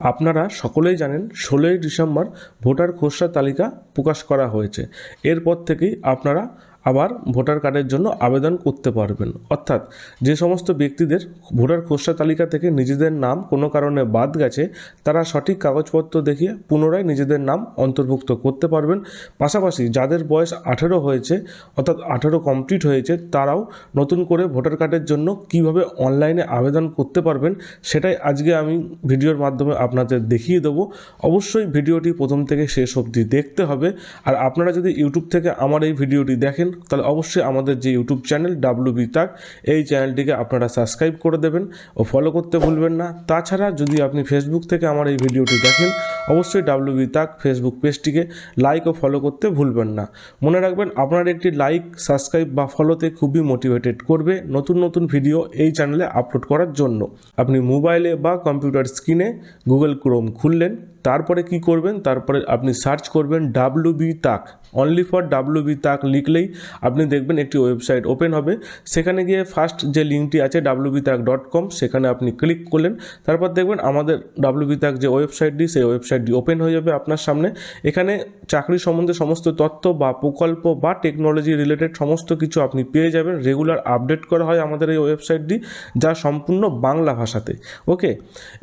আপনারা সকলেই জানেন ১৬ই ডিসেম্বর ভোটার খসড়া তালিকা প্রকাশ করা হয়েছে। এরপর থেকেই আপনারা আবার ভোটার কার্ডের জন্য আবেদন করতে পারবেন। অর্থাৎ যে সমস্ত ব্যক্তিদের ভোটার খসড়া তালিকা থেকে নিজেদের নাম কোনো কারণে বাদ গেছে, তারা সঠিক কাগজপত্র দেখিয়ে পুনরায় নিজেদের নাম অন্তর্ভুক্ত করতে পারবেন। পাশাপাশি যাদের বয়স ১৮ হয়েছে, অর্থাৎ ১৮ কমপ্লিট হয়েছে, তারাও নতুন করে ভোটার কার্ডের জন্য কিভাবে অনলাইনে আবেদন করতে পারবেন সেটাই আজকে আমি ভিডিওর মাধ্যমে আপনাদের দেখিয়ে দেবো। অবশ্যই ভিডিওটি প্রথম থেকে শেষ অবধি দেখতে হবে। আর আপনারা যদি ইউটিউব থেকে আমার এই ভিডিওটি দেখেন, তাহলে অবশ্যই আমাদের যে ইউটিউব চ্যানেল WB তাক, এই চ্যানেলটিকে আপনারা সাবস্ক্রাইব করে দেবেন ও ফলো করতে ভুলবেন না। তাছাড়া যদি আপনি ফেসবুক থেকে আমার এই ভিডিওটি দেখেন, অবশ্যই WB তাক ফেসবুক পেজটিকে লাইক ও ফলো করতে ভুলবেন না। মনে রাখবেন, আপনার একটি লাইক, সাবস্ক্রাইব বা ফলোতে খুবই মোটিভেটেড করবে নতুন নতুন ভিডিও এই চ্যানেলে আপলোড করার জন্য। আপনি মোবাইলে বা কম্পিউটার স্ক্রিনে গুগল ক্রোম খুললেন, তারপরে কি করবেন, তারপরে আপনি সার্চ করবেন WB তাক। অনলি ফর WB তাক লিখলেই আপনি দেখবেন একটি ওয়েবসাইট ওপেন হবে। সেখানে গিয়ে ফার্স্ট যে লিঙ্কটি আছে wbtak.com, সেখানে আপনি ক্লিক করলেন। তারপর দেখবেন আমাদের WB তাক যে ওয়েবসাইটটি, সেই ওয়েবসাইটটি ওপেন হয়ে যাবে আপনার সামনে। এখানে চাকরি সম্বন্ধে সমস্ত তথ্য বা প্রকল্প বা টেকনোলজি রিলেটেড সমস্ত কিছু আপনি পেয়ে যাবেন। রেগুলার আপডেট করা হয় আমাদের এই ওয়েবসাইটটি, যা সম্পূর্ণ বাংলা ভাষাতে। ওকে,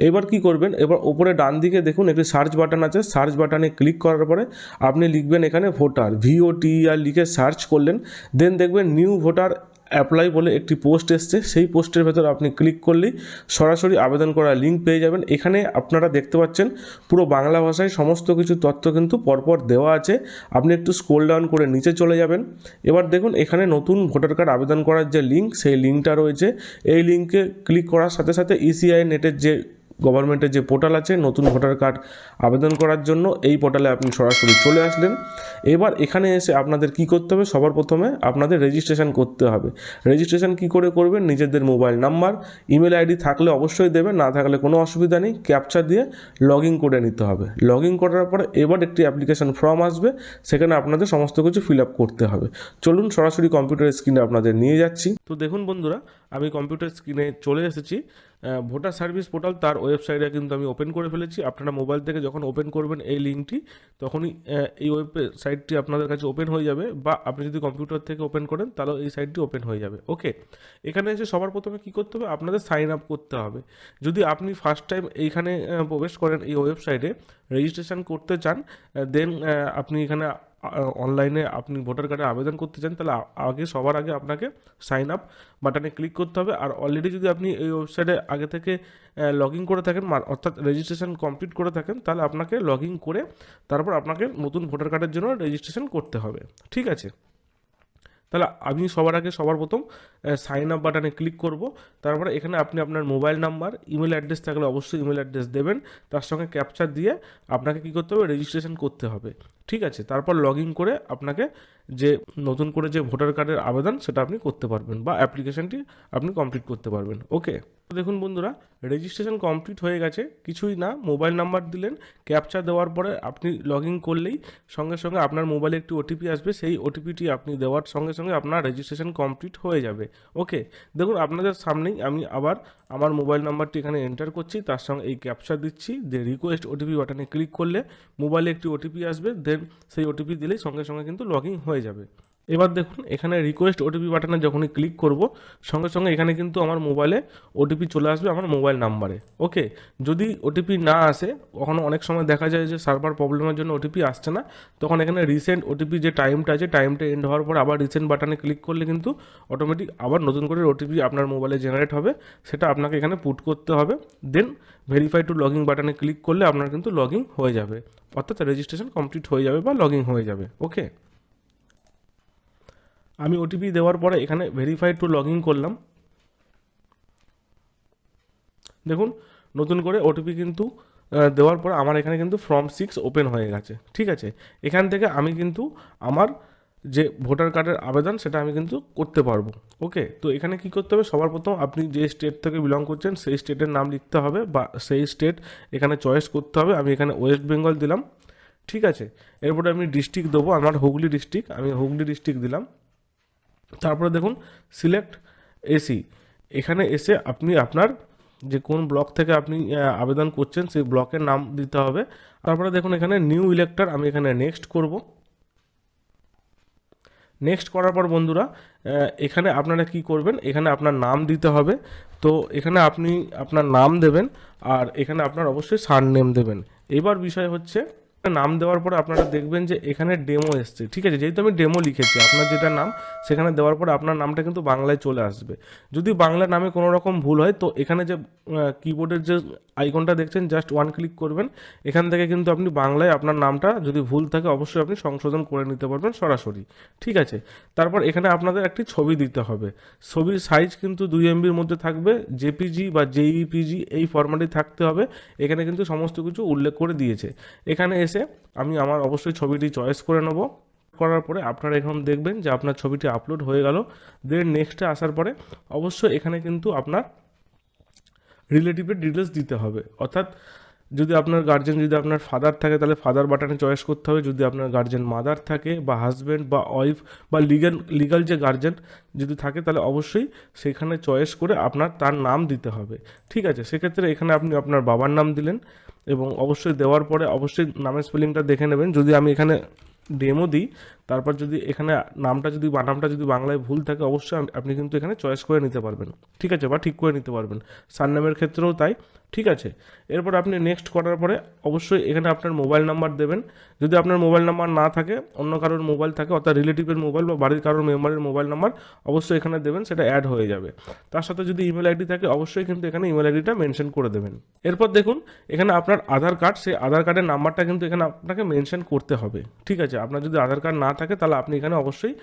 এবার কি করবেন, এবার ওপরে ডান দিকে দেখুন একটি সার্চ বাটন আছে। সার্চ বাটনে ক্লিক করার পরে আপনি লিখবেন এখানে ভোটার, VOTER লিখে সার্চ করলেন। দেন দেখবেন নিউ ভোটার অ্যাপ্লাই বলে একটি পোস্ট এসছে। সেই পোস্টের ভেতর আপনি ক্লিক করলেই সরাসরি আবেদন করার লিঙ্ক পেয়ে যাবেন। এখানে আপনারা দেখতে পাচ্ছেন পুরো বাংলা ভাষায় সমস্ত কিছু তথ্য কিন্তু পরপর দেওয়া আছে। আপনি একটু স্ক্রল ডাউন করে নিচে চলে যাবেন। এবার দেখুন এখানে নতুন ভোটার কার্ড আবেদন করার যে লিঙ্ক, সেই লিঙ্কটা রয়েছে। এই লিঙ্কে ক্লিক করার সাথে সাথে ECI নেটের যে গভর্নমেন্টের যে পোর্টাল আছে নতুন ভোটার কার্ড আবেদন করার জন্য, এই পোর্টালে আপনি সরাসরি চলে আসলেন। এবার এখানে এসে আপনাদের কি করতে হবে, সবার প্রথমে আপনাদের রেজিস্ট্রেশন করতে হবে। রেজিস্ট্রেশন কি করে করবেন, নিজেদের মোবাইল নাম্বার, ইমেল আইডি থাকলে অবশ্যই দেবেন, না থাকলে কোনো অসুবিধা নেই। ক্যাপচা দিয়ে লগ ইন করে নিতে হবে। লগ ইন করার পরে এবার একটি অ্যাপ্লিকেশন ফর্ম আসবে, সেখানে আপনাদের সমস্ত কিছু ফিল আপ করতে হবে। চলুন সরাসরি কম্পিউটার স্ক্রিনে আপনাদের নিয়ে যাচ্ছি। তো দেখুন বন্ধুরা, আমি কম্পিউটার স্ক্রিনে চলে এসেছি। ভোটার সার্ভিস পোর্টাল তার ওয়েবসাইটে কিন্তু আমি ওপেন করে ফেলেছি। আপনারা মোবাইল থেকে যখন ওপেন করবেন এই লিঙ্কটি, তখনই এই ওয়েবসাইটটি আপনাদের কাছে ওপেন হয়ে যাবে, বা আপনি যদি কম্পিউটার থেকে ওপেন করেন তাহলে এই সাইটটি ওপেন হয়ে যাবে। ওকে, এখানে এসে সবার প্রথমে কী করতে হবে, আপনাদের সাইন আপ করতে হবে। যদি আপনি ফার্স্ট টাইম এইখানে প্রবেশ করেন এই ওয়েবসাইটে, রেজিস্ট্রেশন করতে চান, দেন আপনি এখানে অনলাইনে আপনি ভোটার কার্ডে আবেদন করতে চান, তাহলে সবার আগে আপনাকে সাইন আপ বাটনে ক্লিক করতে হবে। আর অলরেডি যদি আপনি এই ওয়েবসাইটে আগে থেকে লগ ইন করে থাকেন, অর্থাৎ রেজিস্ট্রেশন কমপ্লিট করে থাকেন, তাহলে আপনাকে লগ ইন করে তারপর আপনাকে নতুন ভোটার কার্ডের জন্য রেজিস্ট্রেশন করতে হবে। ঠিক আছে, তাহলে আমি সবার প্রথম সাইন আপ বাটনে ক্লিক করব। তারপরে এখানে আপনি আপনার মোবাইল নাম্বার, ইমেল অ্যাড্রেস থাকলে অবশ্যই ইমেল অ্যাড্রেস দেবেন, তার সঙ্গে ক্যাপচা দিয়ে আপনাকে কী করতে হবে, রেজিস্ট্রেশন করতে হবে। ঠিক আছে, তারপর লগ ইন করে আপনাকে যে নতুন করে যে ভোটার কার্ডের আবেদন সেটা আপনি করতে পারবেন, বা অ্যাপ্লিকেশনটি আপনি কমপ্লিট করতে পারবেন। ওকে, দেখুন বন্ধুরা, রেজিস্ট্রেশন কমপ্লিট হয়ে গেছে। কিছুই না, মোবাইল নাম্বার দিলেন, ক্যাপচা দেওয়ার পরে আপনি লগ ইন করলেই সঙ্গে সঙ্গে আপনার মোবাইলে একটি OTP আসবে। সেই OTPটি আপনি দেওয়ার সঙ্গে সঙ্গে আপনার রেজিস্ট্রেশন কমপ্লিট হয়ে যাবে। ওকে, দেখুন আপনাদের সামনেই আমি আবার আমার মোবাইল নাম্বারটি এখানে এন্টার করছি, তার সঙ্গে এই ক্যাপচা দিচ্ছি, যে রিকোয়েস্ট OTP বাটনে ক্লিক করলে মোবাইলে একটি OTP আসবে। দেন সেই OTP দিলেই সঙ্গে সঙ্গে কিন্তু লগ ইন হয়ে যাবে। এবার দেখুন এখানে রিকোয়েস্ট OTP বাটনে যখনই ক্লিক করব, সঙ্গে সঙ্গে এখানে কিন্তু আমার মোবাইলে OTP চলে আসবে আমার মোবাইল নাম্বারে। ওকে, যদি OTP না আসে, কখনো অনেক সময় দেখা যায় যে সার্ভার প্রবলেমের জন্য OTP আসছে না, তখন এখানে রিসেন্ট OTP যে টাইমটা আছে, টাইমটা এন্ড হওয়ার পর আবার রিসেন্ট বাটনে ক্লিক করলে কিন্তু অটোমেটিক আবার নতুন করে OTP আপনার মোবাইলে জেনারেট হবে। সেটা আপনাকে এখানে পুট করতে হবে। Then verify to log in বাটনে ক্লিক করলে আপনার কিন্তু লগ ইন হয়ে যাবে, অর্থাৎ রেজিস্ট্রেশন কমপ্লিট হয়ে যাবে বা লগ ইন হয়ে যাবে। ওকে, আমি OTP দেওয়ার পরে এখানে ভেরিফাই টু লগ ইন করলাম। দেখুন নতুন করে OTP কিন্তু দেওয়ার পর আমার এখানে কিন্তু ফর্ম 6 ওপেন হয়ে গেছে। ঠিক আছে, এখান থেকে আমি কিন্তু আমার যে ভোটার কার্ডের আবেদন সেটা আমি কিন্তু করতে পারবো। ওকে, তো এখানে কি করতে হবে, সবার প্রথম আপনি যে স্টেট থেকে বিলং করছেন সেই স্টেটের নাম লিখতে হবে, বা সেই স্টেট এখানে চয়েস করতে হবে। আমি এখানে ওয়েস্ট বেঙ্গল দিলাম। ঠিক আছে, এরপরে আমি ডিস্ট্রিক্ট দেবো, আমার হুগলি ডিস্ট্রিক্ট, আমি হুগলি ডিস্ট্রিক্ট দিলাম। তারপরে দেখুন সিলেক্ট AC, এখানে এসে আপনি আপনার যে কোন ব্লক থেকে আপনি আবেদন করছেন সেই ব্লকের নাম দিতে হবে। তারপরে দেখুন এখানে নিউ ইলেক্টর, আমি এখানে নেক্সট করব। নেক্সট করার পর বন্ধুরা এখানে আপনারা কি করবেন, এখানে আপনার নাম দিতে হবে। তো এখানে আপনি আপনার নাম দেবেন আর এখানে আপনার অবশ্যই সারনেম দেবেন। এবার বিষয় হচ্ছে নাম দেওয়ার পরে আপনারা দেখবেন যে এখানে ডেমো এসছে, ঠিক আছে। যেহেতু আমি ডেমো লিখেছি, আপনার যেটা নাম সেখানে দেওয়ার পরে আপনার নামটা কিন্তু বাংলায় চলে আসবে। যদি বাংলা নামে কোনো রকম ভুল হয় তো এখানে যে কিবোর্ডের যে আইকনটা দেখছেন জাস্ট ওয়ান ক্লিক করবেন, এখান থেকে কিন্তু আপনি বাংলায় আপনার নামটা যদি ভুল থাকে অবশ্যই আপনি সংশোধন করে নিতে পারবেন সরাসরি, ঠিক আছে। তারপর এখানে আপনাদের একটি ছবি দিতে হবে। ছবির সাইজ কিন্তু 2 MBর মধ্যে থাকবে, জেপিজি বা জেইপিজি এই ফরম্যাটে থাকতে হবে। এখানে কিন্তু সমস্ত কিছু উল্লেখ করে দিয়েছে। এখানে এসে আমি আমার অবশ্যই ছবিটি চয়েস করে নেব। করার পরে আপনারা এখন দেখবেন যে আপনার ছবিটি আপলোড হয়ে গেল। দেন নেক্সটে আসার পরে অবশ্যই এখানে কিন্তু আপনার রিলেটিভের ডিটেলস দিতে হবে। অর্থাৎ যদি আপনার গার্জেন যদি আপনার ফাদার থাকে তাহলে ফাদার বাটনে চয়েস করতে হবে। যদি আপনার গার্জেন মাদার থাকে বা হাজব্যান্ড বা ওয়াইফ বা লিগাল যে গার্জেন যদি থাকে তাহলে অবশ্যই সেখানে চয়েস করে আপনার তার নাম দিতে হবে, ঠিক আছে। সেক্ষেত্রে এখানে আপনি আপনার বাবার নাম দিলেন এবং অবশ্যই দেওয়ার পরে অবশ্যই নামের স্পেলিংটা দেখে নেবেন। যদি আমি এখানে ডেমো দিই, তারপর যদি এখানে নামটা যদি বানামটা যদি বাংলায় ভুল থাকে অবশ্যই আপনি কিন্তু এখানে চয়েস করে নিতে পারবেন, ঠিক আছে, বা ঠিক করে নিতে পারবেন। সারনেমের ক্ষেত্রেও তাই, ঠিক আছে। এরপর আপনি নেক্সট করার পরে অবশ্যই এখানে আপনার মোবাইল নাম্বার দেবেন। যদি আপনার মোবাইল নাম্বার না থাকে, অন্য কারোর মোবাইল থাকে অর্থাৎ রিলেটিভের মোবাইল বা বাড়ির কারোর মেম্বারের মোবাইল নাম্বার অবশ্যই এখানে দেবেন, সেটা অ্যাড হয়ে যাবে। তার সাথে যদি ইমেল আইডি থাকে অবশ্যই কিন্তু এখানে ইমেল আইডিটা মেনশন করে দেবেন। এরপর দেখুন এখানে আপনার আধার কার্ড, সেই আধার কার্ডের নাম্বারটা কিন্তু এখানে আপনাকে মেনশন করতে হবে, ঠিক আছে। আপনার যদি আধার কার্ড না থাকে তাহলে আপনি এখানে অবশ্যই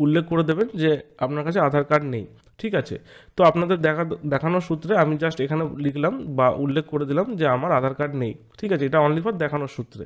উল্লেখ করে দেবেন যে আপনার কাছে আধার কার্ড নেই, ঠিক আছে। তো আপনাদের দেখানোর সূত্রে আমি জাস্ট এখানে লিখলাম বা উল্লেখ করে দিলাম যে আমার আধার কার্ড নেই, ঠিক আছে। এটা অনলি ফর দেখানোর সূত্রে।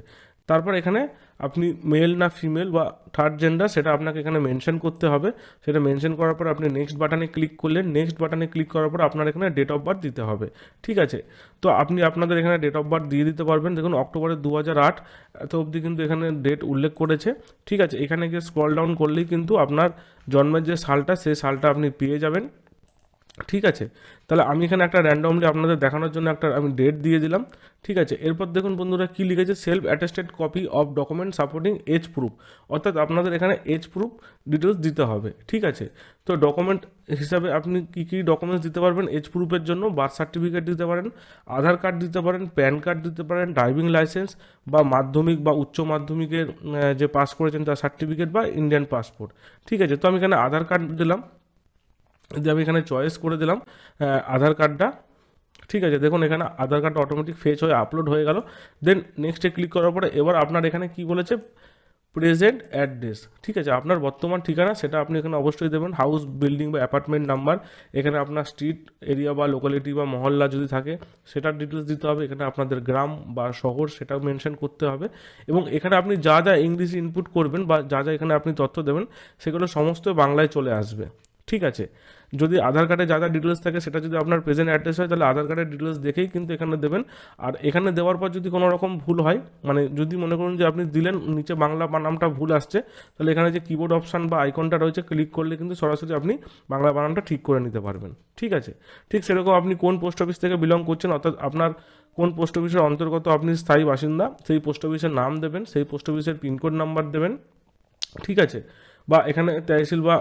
তারপর এখানে আপনি মেল না ফিমেল বা থার্ড জেন্ডার সেটা আপনাকে এখানে মেনশন করতে হবে। সেটা মেনশন করার পর আপনি নেক্সট বাটনে ক্লিক করলেন। নেক্সট বাটনে ক্লিক করার পর আপনার এখানে ডেট অফ বার্থ দিতে হবে, ঠিক আছে। তো আপনি আপনাদের এখানে ডেট অফ বার্থ দিয়ে দিতে পারবেন। দেখুন অক্টোবরের 2008 এত অবধি কিন্তু এখানে ডেট উল্লেখ করেছে, ঠিক আছে। এখানে গিয়ে স্ক্রল ডাউন করলেই কিন্তু আপনার জন্মের যে সালটা সেই সালটা আপনি পেয়ে যাবেন, ঠিক আছে। তাহলে আমি এখানে একটা র্যান্ডমলি আপনাদের দেখানোর জন্য একটা আমি ডেট দিয়ে দিলাম, ঠিক আছে। এরপর দেখুন বন্ধুরা কী লিখেছে, self attested copy of document supporting as proof, অর্থাৎ আপনাদের এখানে এজ প্রুফ ডিটেলস দিতে হবে, ঠিক আছে। তো ডকুমেন্ট হিসাবে আপনি কী কী ডকুমেন্টস দিতে পারবেন এজ প্রুফের জন্য, বার্থ সার্টিফিকেট দিতে পারেন, আধার কার্ড দিতে পারেন, প্যান কার্ড দিতে পারেন, ড্রাইভিং লাইসেন্স বা মাধ্যমিক বা উচ্চ মাধ্যমিকের যে পাস করেছেন তার সার্টিফিকেট বা ইন্ডিয়ান পাসপোর্ট, ঠিক আছে। তো আমি এখানে আধার কার্ড দিলাম, দিয়ে আমি এখানে চয়েস করে দিলাম আধার কার্ডটা, ঠিক আছে। দেখুন এখানে আধার কার্ডটা অটোমেটিক ফেচ হয়ে আপলোড হয়ে গেল। দেন নেক্সটে ক্লিক করার পরে এবার আপনার এখানে কি বলেছে, প্রেজেন্ট অ্যাড্রেস, ঠিক আছে। আপনার বর্তমান ঠিকানা সেটা আপনি এখানে অবশ্যই দেবেন, হাউস বিল্ডিং বা অ্যাপার্টমেন্ট নাম্বার, এখানে আপনার স্ট্রিট এরিয়া বা লোকালিটি বা মহল্লা যদি থাকে সেটার ডিটেলস দিতে হবে। এখানে আপনাদের গ্রাম বা শহর সেটাও মেনশন করতে হবে এবং এখানে আপনি যা যা ইংলিশ ইনপুট করবেন বা যা যা এখানে আপনি তথ্য দেবেন সেগুলো সমস্ত বাংলায় চলে আসবে, ঠিক আছে। যদি আধার কার্ডে যা যা ডিটেলস থাকে সেটা যদি আপনার প্রেজেন্ট অ্যাড্রেস হয় তাহলে আধার কার্ডের ডিটেলস দেখেই কিন্তু এখানে দেবেন। আর এখানে দেওয়ার পর যদি কোনো রকম ভুল হয়, মানে যদি মনে করুন যে আপনি দিলেন নিচে বাংলা বানামটা ভুল আসছে, তাহলে এখানে যে কিবোর্ড অপশান বা আইকনটা রয়েছে ক্লিক করলে কিন্তু সরাসরি আপনি বাংলা বানানটা ঠিক করে নিতে পারবেন, ঠিক আছে। ঠিক সেরকম আপনি কোন পোস্ট অফিস থেকে বিলং করছেন, অর্থাৎ আপনার কোন পোস্ট অফিসের অন্তর্গত আপনি স্থায়ী বাসিন্দা সেই পোস্ট অফিসের নাম দেবেন, সেই পোস্ট অফিসের পিনকোড নাম্বার দেবেন, ঠিক আছে। বা এখানে তহসিল বা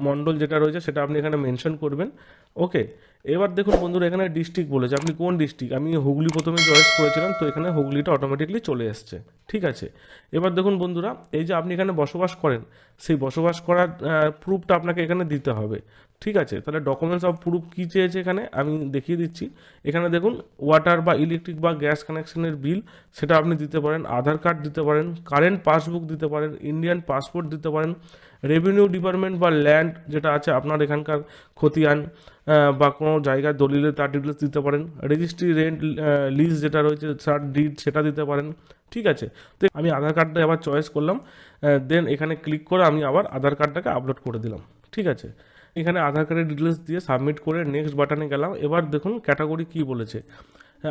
মণ্ডল যেটা রয়েছে সেটা আপনি এখানে মেনশন করবেন, ওকে। এবার দেখুন বন্ধুরা এখানে ডিস্ট্রিক্ট বলেছে, আপনি কোন ডিস্ট্রিক্ট, আমি হুগলি প্রথমে চয়েস করেছিলাম তো এখানে হুগলিটা অটোমেটিকলি চলে এসছে, ঠিক আছে। এবার দেখুন বন্ধুরা এই যে আপনি এখানে বসবাস করেন সেই বসবাস করার প্রুফটা আপনাকে এখানে দিতে হবে, ঠিক আছে। তাহলে ডকুমেন্টস অফ প্রুফ কী চেয়েছে এখানে আমি দেখিয়ে দিচ্ছি। এখানে দেখুন ওয়াটার বা ইলেকট্রিক বা গ্যাস কানেকশনের বিল সেটা আপনি দিতে পারেন, আধার কার্ড দিতে পারেন, কারেন্ট পাসবুক দিতে পারেন, ইন্ডিয়ান পাসপোর্ট দিতে পারেন, রেভিনিউ ডিপার্টমেন্ট বা ল্যান্ড যেটা আছে আপনার এখানকার খতিয়ান বা কোনো জায়গার দলিলে তার ডিটেলস দিতে পারেন, রেজিস্ট্রি রেন্ট লিজ যেটা রয়েছে তার ডিড সেটা দিতে পারেন, ঠিক আছে। তো আমি আধার কার্ডটা আবার চয়েস করলাম, দেন এখানে ক্লিক করে আমি আবার আধার কার্ডটাকে আপলোড করে দিলাম, ঠিক আছে। এখানে আধার কার্ডের ডিটেলস দিয়ে সাবমিট করে নেক্সট বাটনে গেলাম। এবার দেখুন ক্যাটাগরি কী বলেছে,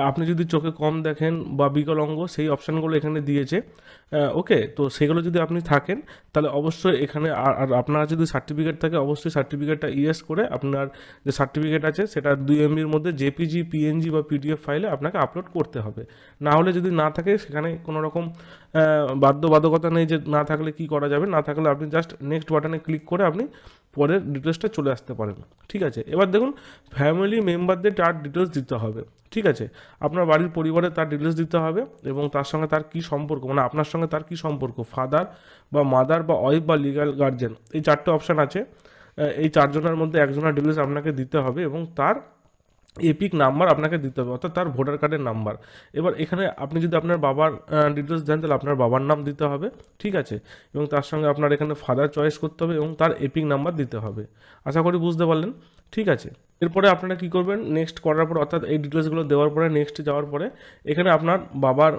আপনি যদি চোখে কম দেখেন বা বিকলাঙ্গ, সেই অপশানগুলো এখানে দিয়েছে। ওকে, তো সেগুলো যদি আপনি থাকেন তাহলে অবশ্যই এখানে, আর আপনার যদি সার্টিফিকেট থাকে অবশ্যই সার্টিফিকেটটা ইয়েস করে আপনার যে সার্টিফিকেট আছে সেটা 2 MBর মধ্যে জেপিজি, পিএনজি বা পিডিএফ ফাইলে আপনাকে আপলোড করতে হবে। না হলে যদি না থাকে সেখানে কোনো রকম বাধ্যবাধকতা নেই যে না থাকলে কি করা যাবে, না থাকলে আপনি জাস্ট নেক্সট বাটনে ক্লিক করে আপনি পরের ডিটেলসটা চলে আসতে পারেন। ঠিক আছে, এবার দেখুন ফ্যামিলি মেম্বারদের তার ডিটেলস দিতে হবে। ঠিক আছে, আপনার বাড়ির পরিবারে তার ডিটেলস দিতে হবে এবং তার সঙ্গে তার কী সম্পর্ক, মানে আপনার সঙ্গে তার কী সম্পর্ক, ফাদার বা মাদার বা ওয়াইফ বা লিগ্যাল গার্জেন, এই 4টে অপশান আছে। এই 4জনের মধ্যে একজনের ডিটেলস আপনাকে দিতে হবে এবং তার এপিক নাম্বার আপনাকে দিতে হবে, অর্থাৎ তার ভোটার কার্ডের নাম্বার। এবার এখানে আপনি যদি আপনার বাবার ডিটেলস দেন তাহলে আপনার বাবার নাম দিতে হবে। ঠিক আছে, এবং তার সঙ্গে আপনার এখানে ফাদার চয়েস করতে হবে এবং তার এপিক নাম্বার দিতে হবে। আশা করি বুঝতে পারলেন। ঠিক আছে, এরপরে আপনারা কী করবেন, নেক্সট করার পর অর্থাৎ এই ডিটেলসগুলো দেওয়ার পরে নেক্সট যাওয়ার পরে এখানে আপনার বাবার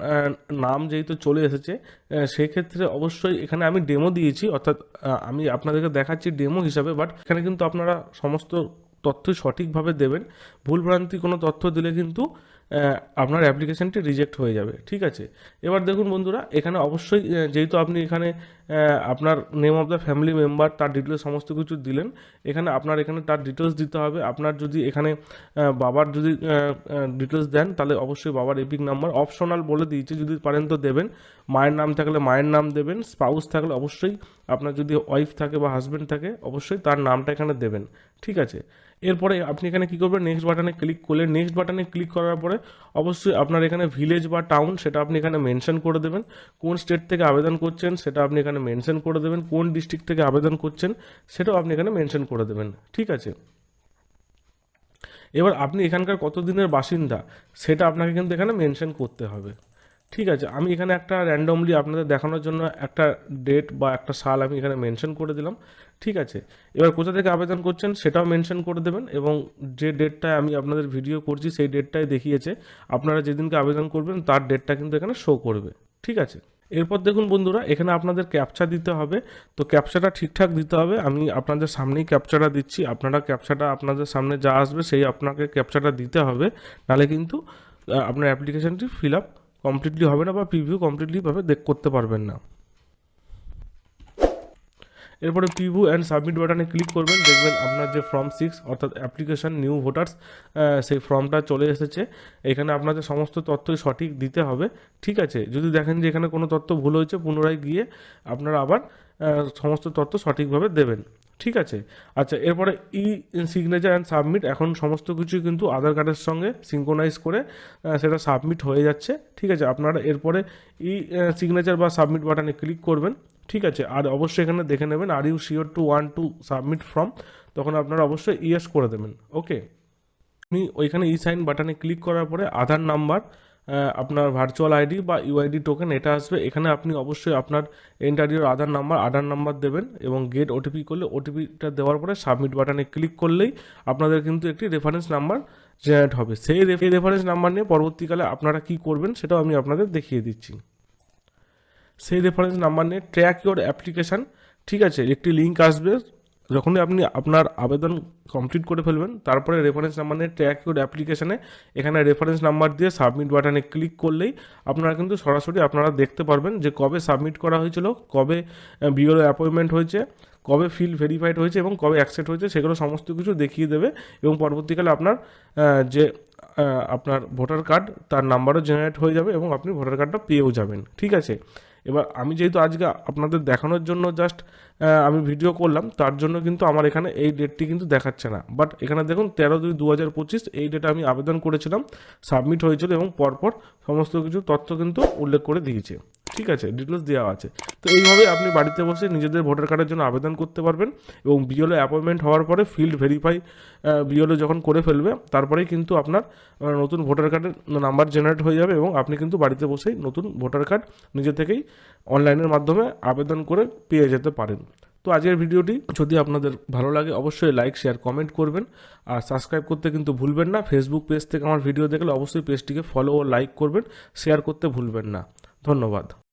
নাম যেহেতু চলে এসেছে, সেক্ষেত্রে অবশ্যই এখানে আমি ডেমো দিয়েছি, অর্থাৎ আমি আপনাদেরকে দেখাচ্ছি ডেমো হিসাবে, বাট এখানে কিন্তু আপনারা সমস্ত তথ্য সঠিকভাবে দেবেন। ভুলভ্রান্তি কোনো তথ্য দিলে কিন্তু আপনার অ্যাপ্লিকেশানটি রিজেক্ট হয়ে যাবে। ঠিক আছে, এবার দেখুন বন্ধুরা, এখানে অবশ্যই যেহেতু আপনি এখানে আপনার name of the family member তার ডিটেলস সমস্ত কিছু দিলেন, এখানে আপনার এখানে তার ডিটেলস দিতে হবে। আপনার যদি এখানে বাবার যদি ডিটেলস দেন তাহলে অবশ্যই বাবার এপিক নাম্বার অপশনাল বলে দিয়েছে, যদি পারেন তো দেবেন। মায়ের নাম থাকলে মায়ের নাম দেবেন, স্পাউস থাকলে অবশ্যই, আপনার যদি ওয়াইফ থাকে বা হাজব্যান্ড থাকে অবশ্যই তার নামটা এখানে দেবেন। ঠিক আছে, এরপরে আপনি এখানে কী করবেন, নেক্সট বাটনে ক্লিক করলে নেক্সট বাটনে ক্লিক করার পরে অবশ্যই আপনার এখানে ভিলেজ বা টাউন সেটা আপনি এখানে মেনশন করে দেবেন। কোন স্টেট থেকে আবেদন করছেন সেটা আপনি এখানে মেনশন করে দেবেন। কোন ডিস্ট্রিক্ট থেকে আবেদন করছেন সেটাও আপনি এখানে মেনশন করে দেবেন। ঠিক আছে, এবার আপনি এখানকার কত দিনের বাসিন্দা সেটা আপনাকে কিন্তু এখানে মেনশন করতে হবে। ঠিক আছে, আমি এখানে একটা র্যান্ডমলি আপনাদের দেখানোর জন্য একটা ডেট বা একটা সাল আমি এখানে মেনশন করে দিলাম। ঠিক আছে, এবার কোথা থেকে আবেদন করছেন সেটাও মেনশন করে দেবেন এবং যে ডেটটায় আমি আপনাদের ভিডিও করছি সেই ডেটটায় দেখিয়েছে, আপনারা যেদিনকে আবেদন করবেন তার ডেটটা কিন্তু এখানে শো করবে। ঠিক আছে, এরপর দেখুন বন্ধুরা, এখানে আপনাদের ক্যাপচা দিতে হবে। তো ক্যাপচাটা ঠিকঠাক দিতে হবে, আমি আপনাদের সামনেই ক্যাপচাটা দিচ্ছি। আপনারা ক্যাপচাটা আপনাদের সামনে যা আসবে সেই আপনাকে ক্যাপচাটা দিতে হবে, নাহলে কিন্তু আপনার অ্যাপ্লিকেশানটি ফিল আপ কমপ্লিটলি হবে না বা প্রিভিউ কমপ্লিটলিভাবে করতে পারবেন না। এরপরে প্রিভিউ অ্যান্ড সাবমিট বাটনে ক্লিক করবেন, দেখবেন আপনার যে ফর্ম 6 অর্থাৎ অ্যাপ্লিকেশান নিউ ভোটার্স, সেই ফর্মটা চলে এসেছে। এখানে আপনাদের সমস্ত তথ্যই সঠিক দিতে হবে। ঠিক আছে, যদি দেখেন যে এখানে কোনো তথ্য ভুল হয়েছে পুনরায় গিয়ে আপনারা আবার সমস্ত তথ্য সঠিকভাবে দেবেন। ঠিক আছে, আচ্ছা, এরপরে ই সিগনেচার অ্যান্ড সাবমিট, এখন সমস্ত কিছুই কিন্তু আধার কার্ডের সঙ্গে সিঙ্ক্রোনাইজ করে সেটা সাবমিট হয়ে যাচ্ছে। ঠিক আছে, আপনারা এরপরে ই সিগনেচার বা সাবমিট বাটনে ক্লিক করবেন। ঠিক আছে, আর অবশ্যই এখানে দেখে নেবেন are you sure to want to submit form, তখন আপনারা অবশ্যই ইয়েস করে দেবেন। ওকে, আপনি ওইখানে ই সাইন বাটনে ক্লিক করার পরে আধার নাম্বার, আপনার ভার্চুয়াল আইডি বা ইউআইডি টোকেন এটা আসবে। এখানে আপনি অবশ্যই আপনার এন্টার ইউর আধার নাম্বার দেবেন এবং গেট ওটিপি করলে ওটিপিটা দেওয়ার পরে সাবমিট বাটনে ক্লিক করলেই আপনাদের কিন্তু একটি রেফারেন্স নাম্বার জেনারেট হবে। সেই রেফারেন্স নাম্বার নিয়ে পরবর্তীকালে আপনারা কী করবেন সেটাও আমি আপনাদের দেখিয়ে দিচ্ছি। সেই রেফারেন্স নাম্বার নিয়ে ট্র্যাক ইউর অ্যাপ্লিকেশান, ঠিক আছে, একটি লিঙ্ক আসবে। যখনই আপনি আপনার আবেদন কমপ্লিট করে ফেলবেন তারপরে রেফারেন্স নাম্বার নিয়ে ট্র্যাক ইউর অ্যাপ্লিকেশানে এখানে রেফারেন্স নাম্বার দিয়ে সাবমিট বাটনে ক্লিক করলেই আপনারা কিন্তু সরাসরি আপনারা দেখতে পারবেন যে কবে সাবমিট করা হয়েছিল, কবে বিওর অ্যাপয়েন্টমেন্ট হয়েছে, কবে ফিল ভেরিফাইড হয়েছে এবং কবে অ্যাকসেপ্ট হয়েছে, সেগুলো সমস্ত কিছু দেখিয়ে দেবে এবং পরবর্তীকালে আপনার যে আপনার ভোটার কার্ড তার নাম্বারও জেনারেট হয়ে যাবে এবং আপনি ভোটার কার্ডটা পেয়েও যাবেন। ঠিক আছে, এবার আমি যেহেতু আজকে আপনাদের দেখানোর জন্য জাস্ট আমি ভিডিও করলাম, তার জন্য কিন্তু আমার এখানে এই ডেটটি কিন্তু দেখাচ্ছে না, বাট এখানে দেখুন 13/2/2025 এই ডেটে আমি আবেদন করেছিলাম, সাবমিট হয়েছিল এবং পরপর সমস্ত কিছু তথ্য কিন্তু উল্লেখ করে দিয়েছে। ঠিক আছে, ডিটেলস দেওয়া আছে। তো এইভাবে আপনি বাড়িতে বসে নিজেদের ভোটার কার্ডের জন্য আবেদন করতে পারবেন এবং বিএলও অ্যাপয়েন্টমেন্ট হওয়ার পরে ফিল্ড ভেরিফাই বিএলও যখন করে ফেলবে তারপরেই কিন্তু আপনার নতুন ভোটার কার্ডের নাম্বার জেনারেট হয়ে যাবে এবং আপনি কিন্তু বাড়িতে বসেই নতুন ভোটার কার্ড নিজে থেকেই অনলাইনের মাধ্যমে আবেদন করে পেয়ে যেতে পারেন। তো আজকের ভিডিওটি যদি আপনাদের ভালো লাগে অবশ্যই লাইক শেয়ার কমেন্ট করবেন আর সাবস্ক্রাইব করতে কিন্তু ভুলবেন না। ফেসবুক পেজ থেকে আমার ভিডিও দেখলে অবশ্যই পেজটিকে ফলো ও লাইক করবেন, শেয়ার করতে ভুলবেন না। ধন্যবাদ।